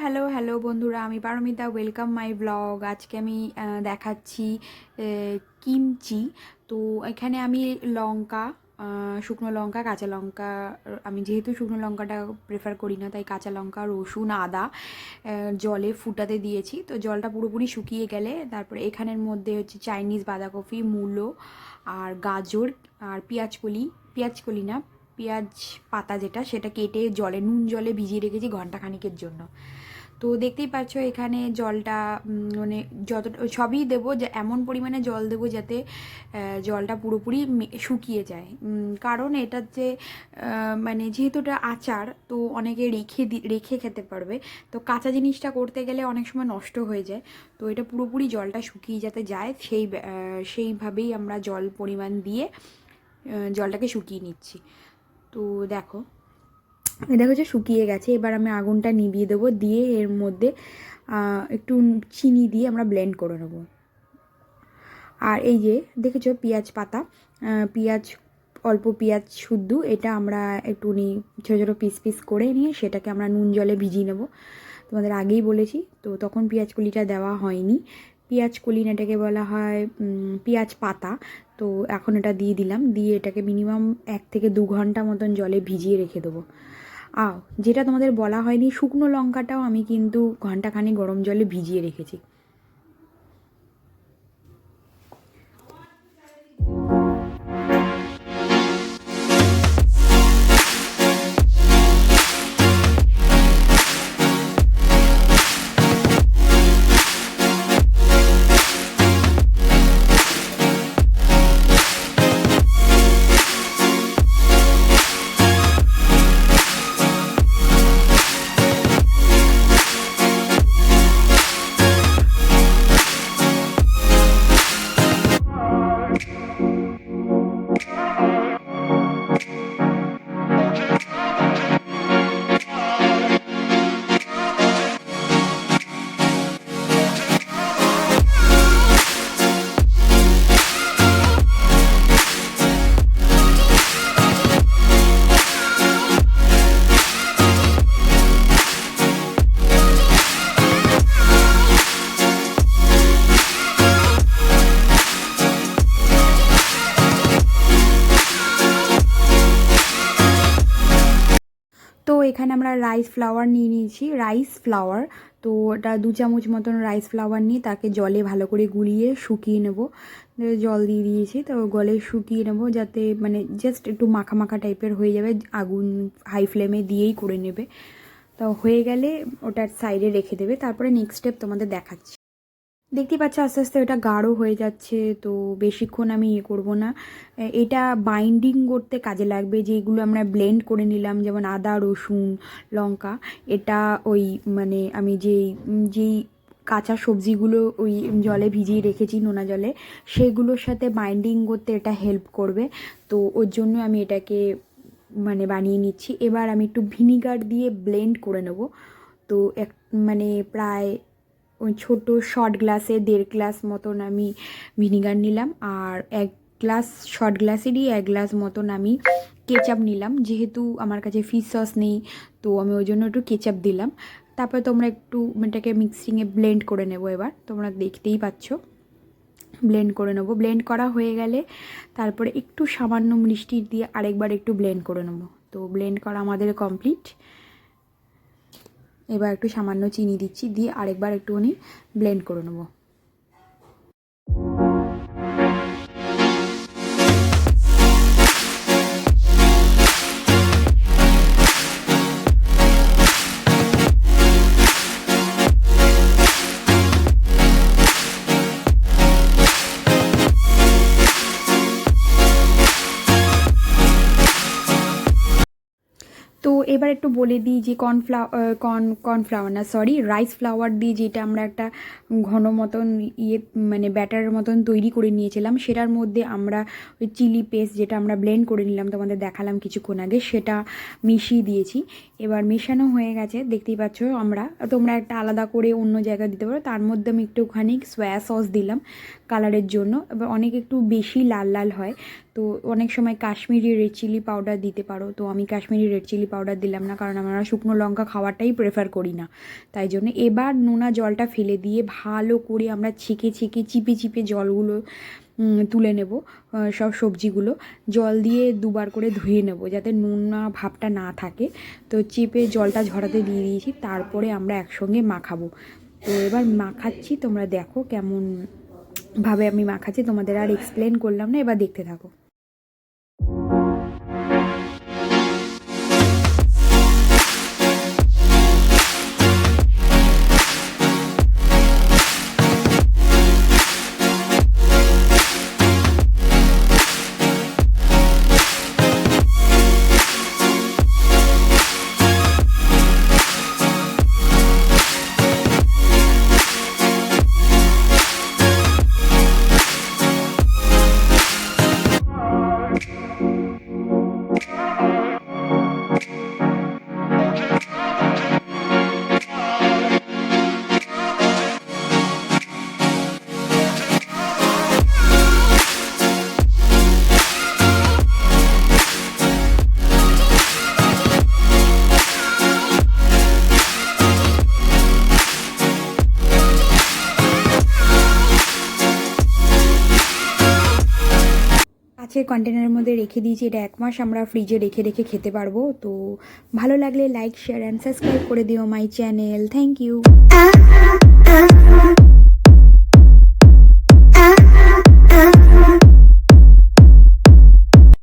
Hello hello বন্ধুরা, আমি Paromita. Welcome my blog. আজকে আমি দেখাচ্ছি কিমচি। তো এখানে আমি লঙ্কা, শুকনো লঙ্কা, কাঁচা লঙ্কা, আমি যেহেতু শুকনো লঙ্কাটা প্রেফার করি না তাই কাঁচা লঙ্কা, রসুন, আদা জলে ফুটাতে দিয়েছি। তো জলটা পুরোপুরি শুকিয়ে গেলে তারপরে এখানের মধ্যে হচ্ছে চাইনিজ বাঁধাকপি, মূলো আর গাজর আর পেঁয়াজ কলি না, পেঁয়াজ পাতা যেটা, সেটা কেটে নুন জলে ভিজিয়ে রেখেছি ঘন্টাখানিকের জন্য। তো দেখতেই পাচ্ছ এখানে জলটা মানে যতটা সবই দেবো, যে এমন পরিমাণে জল দেবো যাতে জলটা পুরোপুরি শুকিয়ে যায়। কারণ এটা যে মানে যেহেতু এটা আচার, তো অনেকে রেখে খেতে পারবে। তো কাঁচা জিনিসটা করতে গেলে অনেক সময় নষ্ট হয়ে যায়। তো এটা পুরোপুরি জলটা শুকিয়ে যাতে যায় সেইভাবেই আমরা জল পরিমাণ দিয়ে জলটাকে শুকিয়ে নিচ্ছি। তো দেখো, দেখো যে শুকিয়ে গেছে। এবার আমি আগুনটা নিভিয়ে দেবো, দিয়ে এর মধ্যে একটু চিনি দিয়ে আমরা ব্লেন্ড করে নেব। আর এই যে দেখেছো পেঁয়াজ পাতা, পেঁয়াজ, অল্প পেঁয়াজ শুদ্ধ, এটা আমরা একটুখানি ছোটো ছোটো পিস পিস করে নিয়ে সেটাকে আমরা নুন জলে ভিজিয়ে নেব। তোমাদের আগেই বলেছি, তো তখন পেঁয়াজ কলিটা দেওয়া হয়নি। পেঁয়াজ কলি না, এটাকে বলা হয় পেঁয়াজ পাতা। তো এখন এটা দিয়ে দিলাম, দিয়ে এটাকে মিনিমাম 1 থেকে 2 ঘন্টা মতন জলে ভিজিয়ে রেখে দেবো। যেটা তোমাদের বলা হয়নি, শুকনো লঙ্কাটাও আমি কিন্তু ঘন্টাখানি গরম জলে ভিজিয়ে রেখেছি। তো এখানে আমরা রাইস ফ্লাওয়ার নিয়ে নিয়েছি, তো ওটা 2 চামচ মতন রাইস ফ্লাওয়ার নিয়ে তাকে জলে ভালো করে গুলিয়ে শুকিয়ে নেব। জল দিয়ে দিয়েছি, তো গলে শুকিয়ে নেব যাতে মানে জাস্ট একটু মাখা মাখা টাইপের হয়ে যাবে। আগুন হাই ফ্লেমে দিয়েই করে নেবে। তো হয়ে গেলে ওটার সাইডে রেখে দেবে। তারপরে নেক্সট স্টেপ তোমাদের দেখাচ্ছি। দেখতেই পাচ্ছ আস্তে আস্তে ওটা গাঢ় হয়ে যাচ্ছে। তো বেশিক্ষণ আমি করবো না। এটা বাইন্ডিং করতে কাজে লাগবে, যেগুলো আমরা ব্লেন্ড করে নিলাম, যেমন আদা, রসুন, লঙ্কা। এটা ওই মানে আমি যেই কাঁচা সবজিগুলো ওই জলে ভিজিয়ে রেখেছি নোনা জলে, সেগুলোর সাথে বাইন্ডিং করতে এটা হেল্প করবে। তো ওর জন্য আমি এটাকে মানে বানিয়ে নিচ্ছি। এবার আমি একটু ভিনিগার দিয়ে ব্লেন্ড করে নেব। তো মানে প্রায় ওই ছোটো শর্ট গ্লাসে 1.5 গ্লাস মতন আমি ভিনিগার নিলাম, আর 1 গ্লাস শর্ট গ্লাসেরই 1 গ্লাস মতন আমি কেচাপ নিলাম। যেহেতু আমার কাছে ফিশ সস নেই, তো আমি ওই জন্য একটু কেচাপ দিলাম। তারপরে তোমরা একটু এটাকে মিক্সিংয়ে ব্লেন্ড করে নেবো। এবার তোমরা দেখতেই পাচ্ছ ব্লেন্ড করে নেবো। ব্লেন্ড করা হয়ে গেলে তারপরে একটু সামান্য মিষ্টি দিয়ে আরেকবার একটু ব্লেন্ড করে নেবো। তো ব্লেন্ড করা আমাদের কমপ্লিট। এবার একটু সামান্য চিনি দিচ্ছি, দিয়ে আরেকবার একটুখানি ব্লেন্ড করে নেবো। তো এবার একটু বলে দিই যে কর্নফ্লাওয়ার না, সরি, রাইস ফ্লাওয়ার দিয়ে যেটা আমরা একটা ঘন মতন মানে ব্যাটারের মতন তৈরি করে নিয়েছিলাম, সেটার মধ্যে আমরা ওই চিলি পেস্ট যেটা আমরা ব্লেন্ড করে নিলাম, তোমাদের দেখালাম কিছুক্ষণ আগে, সেটা মিশিয়ে দিয়েছি। এবার মেশানো হয়ে গেছে, দেখতেই পাচ্ছ। তোমরা একটা আলাদা করে অন্য জায়গায় দিতে পারো। তার মধ্যে আমি একটুখানি সয়া সস দিলাম কালারের জন্য। এবার অনেক একটু বেশি লাল লাল হয়, তো তো অনেক সময় কাশ্মীরি রেড চিলি পাউডার দিতে পারো, তো আমি কাশ্মীরি রেড চিলি পাউডার দিলাম না, কারণ আমরা শুকনো লঙ্কা খাওয়াটাই প্রেফার করি না, তাই জন্য। এবার নোনা জলটা ফেলে দিয়ে ভালো করে আমরা ছেঁকে ছেঁকে চিপে চিপে জলগুলো তুলে নেব। সব সবজিগুলো জল দিয়ে দুবার করে ধুয়ে নেব, যাতে নোনা ভাবটা না থাকে। তো চেপে জলটা ঝরাতে দিয়ে দিয়েছি, তারপরে আমরা একসঙ্গে মাখাবো। তো এবার মাখাচ্ছি, তোমরা দেখো কেমন ভাবে আমি মাখাচ্ছি, তোমাদের আর এক্সপ্লেন করলাম না, এবার দেখতে থাকো। কাচের কন্টেনারের মধ্যে রেখে দিয়েছি, এটা 1 মাস আমরা ফ্রিজে রেখে রেখে খেতে পারবো। তো ভালো লাগলে লাইক, শেয়ার অ্যান্ড সাবস্ক্রাইব করে দিও মাই চ্যানেল। Thank you.